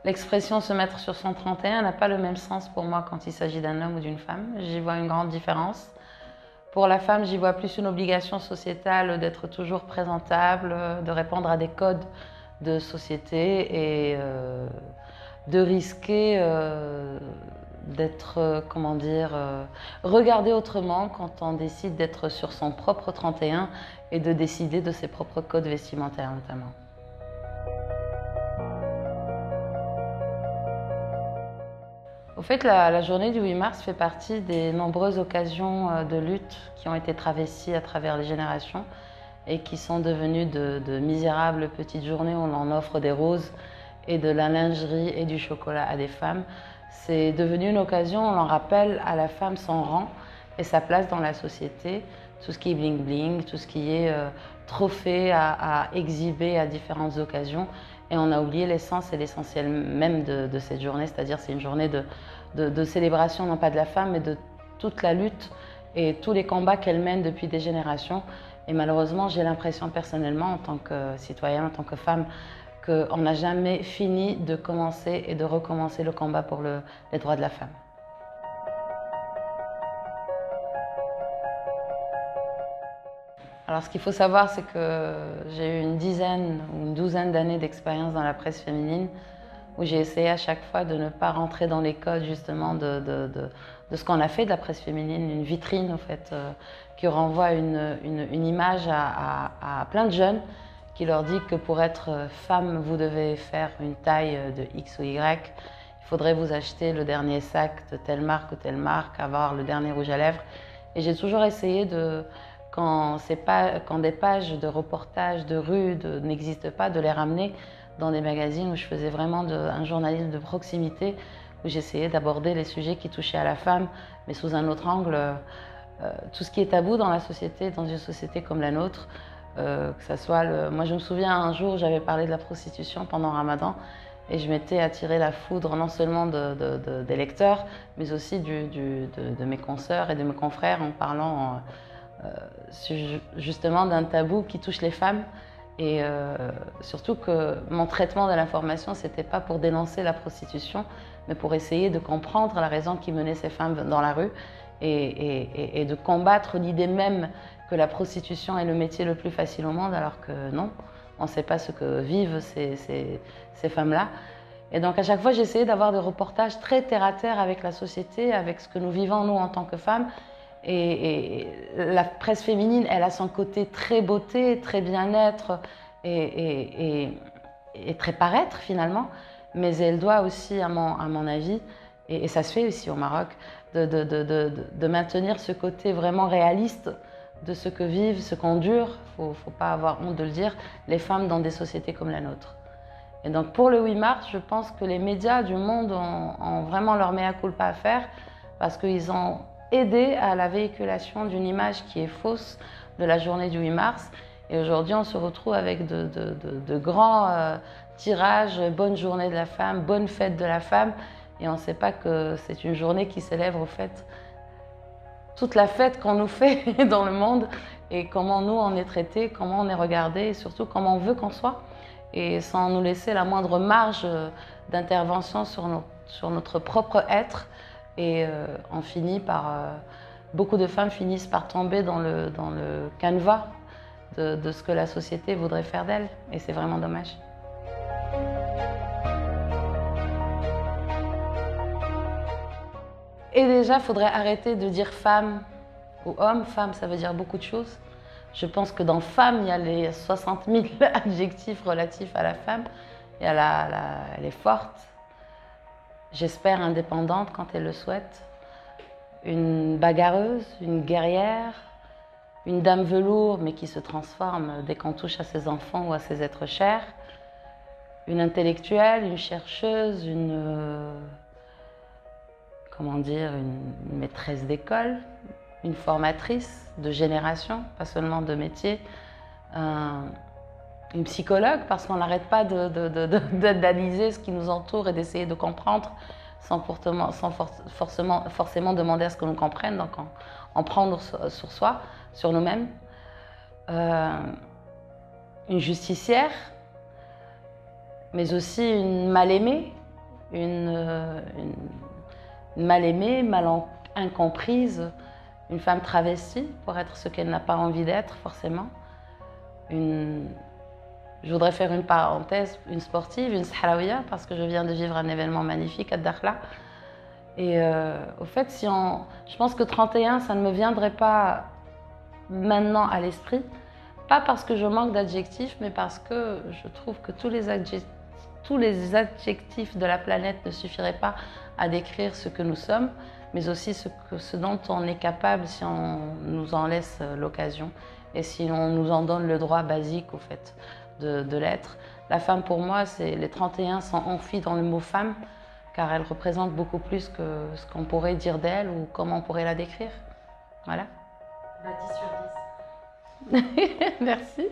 L'expression se mettre sur son 31 n'a pas le même sens pour moi quand il s'agit d'un homme ou d'une femme. J'y vois une grande différence. Pour la femme, j'y vois plus une obligation sociétale d'être toujours présentable, de répondre à des codes de société et de risquer d'être, comment dire, regardée autrement quand on décide d'être sur son propre 31 et de décider de ses propres codes vestimentaires notamment. Au fait, la journée du 8 mars fait partie des nombreuses occasions de lutte qui ont été travesties à travers les générations et qui sont devenues de misérables petites journées où l'on offre des roses et de la lingerie et du chocolat à des femmes. C'est devenu une occasion où l'on rappelle à la femme son rang et sa place dans la société, tout ce qui est bling bling, tout ce qui est trophée à exhiber à différentes occasions. Et on a oublié l'essence et l'essentiel même de cette journée, c'est-à-dire c'est une journée de célébration, non pas de la femme, mais de toute la lutte et tous les combats qu'elle mène depuis des générations. Et malheureusement, j'ai l'impression personnellement, en tant que citoyenne, en tant que femme, qu'on n'a jamais fini de commencer et de recommencer le combat pour les droits de la femme. Alors ce qu'il faut savoir, c'est que j'ai eu une dizaine ou une douzaine d'années d'expérience dans la presse féminine où j'ai essayé à chaque fois de ne pas rentrer dans les codes justement de ce qu'on a fait de la presse féminine, une vitrine en fait, qui renvoie une image à plein de jeunes qui leur dit que pour être femme, vous devez faire une taille de X ou Y, il faudrait vous acheter le dernier sac de telle marque ou telle marque, avoir le dernier rouge à lèvres. Et j'ai toujours essayé quand des pages de reportages de rue n'existent pas, de les ramener dans des magazines où je faisais vraiment un journalisme de proximité, où j'essayais d'aborder les sujets qui touchaient à la femme, mais sous un autre angle, tout ce qui est tabou dans la société, dans une société comme la nôtre, que ça soit moi je me souviens un jour, j'avais parlé de la prostitution pendant Ramadan, et je m'étais attiré la foudre non seulement des lecteurs, mais aussi de mes consoeurs et de mes confrères en parlant justement d'un tabou qui touche les femmes. Et surtout que mon traitement de l'information, c'était pas pour dénoncer la prostitution, mais pour essayer de comprendre la raison qui menait ces femmes dans la rue et de combattre l'idée même que la prostitution est le métier le plus facile au monde, alors que non, on ne sait pas ce que vivent ces femmes-là. Et donc à chaque fois, j'essayais d'avoir des reportages très terre-à-terre avec la société, avec ce que nous vivons nous en tant que femmes. Et la presse féminine, elle a son côté très beauté, très bien-être et très paraître finalement, mais elle doit aussi, à mon avis, et ça se fait aussi au Maroc, de maintenir ce côté vraiment réaliste de ce que vivent, ce qu'endurent, il ne faut pas avoir honte de le dire, les femmes dans des sociétés comme la nôtre. Et donc pour le 8 mars, je pense que les médias du monde ont vraiment leur mea culpa à faire, parce qu'ils ont aidé à la véhiculation d'une image qui est fausse de la journée du 8 mars. Et aujourd'hui, on se retrouve avec de grands tirages, bonne journée de la femme, bonne fête de la femme, et on ne sait pas que c'est une journée qui célèbre au fait toute la fête qu'on nous fait dans le monde et comment nous on est traités, comment on est regardés et surtout comment on veut qu'on soit, et sans nous laisser la moindre marge d'intervention sur notre propre être. Et on finit beaucoup de femmes finissent par tomber dans le canevas de ce que la société voudrait faire d'elles, et c'est vraiment dommage. Et déjà, il faudrait arrêter de dire femme ou homme. Femme, ça veut dire beaucoup de choses. Je pense que dans femme, il y a les 60 000 adjectifs relatifs à la femme. Elle est forte, j'espère indépendante quand elle le souhaite, une bagarreuse, une guerrière, une dame velours mais qui se transforme dès qu'on touche à ses enfants ou à ses êtres chers, une intellectuelle, une chercheuse, comment dire, une maîtresse d'école, une formatrice de génération, pas seulement de métier, une psychologue, parce qu'on n'arrête pas d'analyser ce qui nous entoure et d'essayer de comprendre sans forcément demander à ce que nous comprennent. Donc on prend sur soi, sur nous-mêmes. Une justicière, mais aussi une mal-aimée, une mal aimée, incomprise, une femme travestie pour être ce qu'elle n'a pas envie d'être forcément. Je voudrais faire une parenthèse, une sportive, une sahraouia, parce que je viens de vivre un événement magnifique à Dakhla. Et au fait, je pense que 31, ça ne me viendrait pas maintenant à l'esprit. Pas parce que je manque d'adjectifs, mais parce que je trouve que tous les adjectifs de la planète ne suffiraient pas à décrire ce que nous sommes, mais aussi ce dont on est capable si on nous en laisse l'occasion et si on nous en donne le droit basique au fait de l'être. La femme pour moi, les 31 sont enfouis dans le mot femme, car elle représente beaucoup plus que ce qu'on pourrait dire d'elle ou comment on pourrait la décrire. Voilà. Bah, 10 sur 10. Merci.